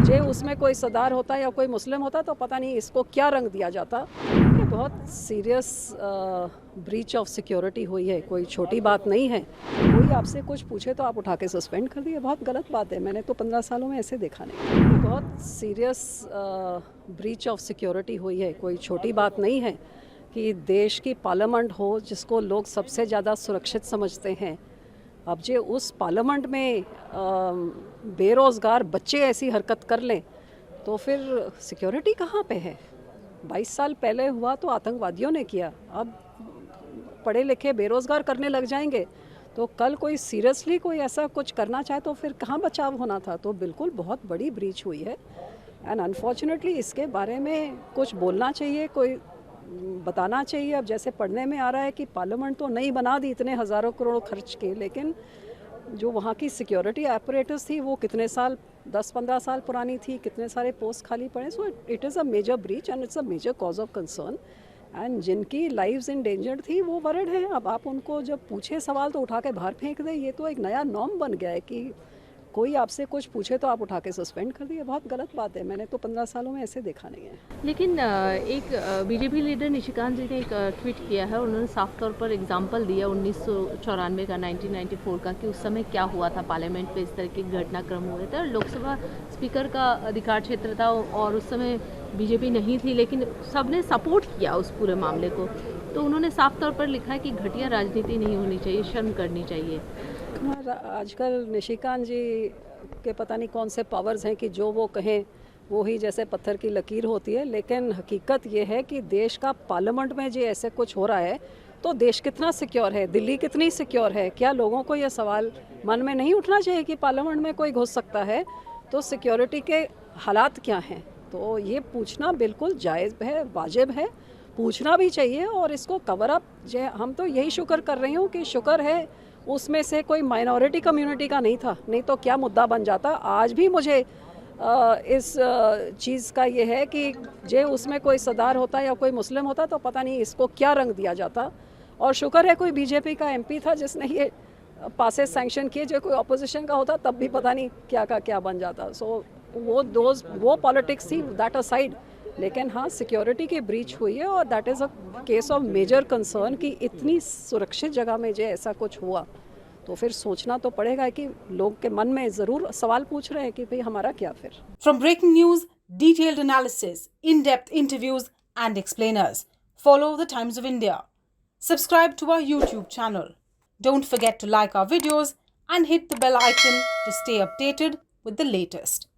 जे उसमें कोई सरदार होता या कोई मुस्लिम होता तो पता नहीं इसको क्या रंग दिया जाता। ये बहुत सीरियस ब्रीच ऑफ सिक्योरिटी हुई है, कोई छोटी बात नहीं है। कोई आपसे कुछ पूछे तो आप उठा के सस्पेंड कर दिए, बहुत गलत बात है। मैंने तो 15 सालों में ऐसे देखा नहीं। ये बहुत सीरियस ब्रीच ऑफ सिक्योरिटी हुई है, कोई छोटी बात नहीं है कि देश की पार्लियामेंट हो जिसको लोग सबसे ज़्यादा सुरक्षित समझते हैं, अब जे उस पार्लियामेंट में बेरोज़गार बच्चे ऐसी हरकत कर लें तो फिर सिक्योरिटी कहाँ पे है? 22 साल पहले हुआ तो आतंकवादियों ने किया, अब पढ़े लिखे बेरोज़गार करने लग जाएंगे तो कल कोई सीरियसली कोई ऐसा कुछ करना चाहे तो फिर कहाँ बचाव होना था। तो बिल्कुल बहुत बड़ी ब्रीच हुई है एंड अनफॉर्चुनेटली इसके बारे में कुछ बोलना चाहिए, कोई बताना चाहिए। अब जैसे पढ़ने में आ रहा है कि पार्लियामेंट तो नहीं बना दी इतने हज़ारों करोड़ खर्च के, लेकिन जो वहाँ की सिक्योरिटी एपरेटस थी वो कितने साल 10-15 साल पुरानी थी, कितने सारे पोस्ट खाली पड़े। So it is a major breach and it's a major cause of concern and जिनकी लाइव्स इंडेंजर्ड थी वो वरिड हैं। अब आप उनको जब पूछे सवाल तो उठा के बाहर फेंक दें, ये तो एक नया नॉर्म बन गया है कि कोई आपसे कुछ पूछे तो आप उठा के सस्पेंड कर दिए, बहुत गलत बात है। मैंने तो 15 सालों में ऐसे देखा नहीं है। लेकिन एक बीजेपी लीडर निशिकांत जी ने एक ट्वीट किया है, उन्होंने साफ तौर पर एग्जाम्पल दिया 1994 का, 1994 का, कि उस समय क्या हुआ था पार्लियामेंट पे, इस तरह के घटनाक्रम हुए थे और लोकसभा स्पीकर का अधिकार क्षेत्र था और उस समय बीजेपी नहीं थी, लेकिन सबने सपोर्ट किया उस पूरे मामले को। तो उन्होंने साफ तौर पर लिखा है कि घटिया राजनीति नहीं होनी चाहिए, शर्म करनी चाहिए। आजकल निशिकांत जी के पता नहीं कौन से पावर्स हैं कि जो वो कहें वो ही जैसे पत्थर की लकीर होती है, लेकिन हकीकत ये है कि देश का पार्लियामेंट में जो ऐसे कुछ हो रहा है तो देश कितना सिक्योर है, दिल्ली कितनी सिक्योर है? क्या लोगों को ये सवाल मन में नहीं उठना चाहिए कि पार्लियामेंट में कोई घुस सकता है तो सिक्योरिटी के हालात क्या हैं? तो ये पूछना बिल्कुल जायज़ है, वाजिब है, पूछना भी चाहिए और इसको कवर अप हम तो यही शुक्र कर रही हूँ कि शुक्र है उसमें से कोई माइनॉरिटी कम्युनिटी का नहीं था, नहीं तो क्या मुद्दा बन जाता। आज भी मुझे इस चीज़ का ये है कि जे उसमें कोई सरदार होता या कोई मुस्लिम होता तो पता नहीं इसको क्या रंग दिया जाता। और शुक्र है कोई बीजेपी का एमपी था जिसने ये पासेस सैंक्शन किए, जो कोई अपोजिशन का होता तब भी पता नहीं क्या का क्या बन जाता। सो वो पॉलिटिक्स थी, दैट असाइड। लेकिन हाँ, सिक्योरिटी की ब्रीच हुई है और that is a case of major concern कि इतनी सुरक्षित जगह में जो ऐसा कुछ हुआ तो फिर सोचना तो पड़ेगा कि लोग के मन में ज़रूर सवाल पूछ रहे हैं कि भाई हमारा क्या फिर। From breaking news, detailed analysis, in-depth interviews and explainers, follow the Times of India. Subscribe to our YouTube channel. Don't forget to like our videos and hit the bell icon to stay updated with the latest.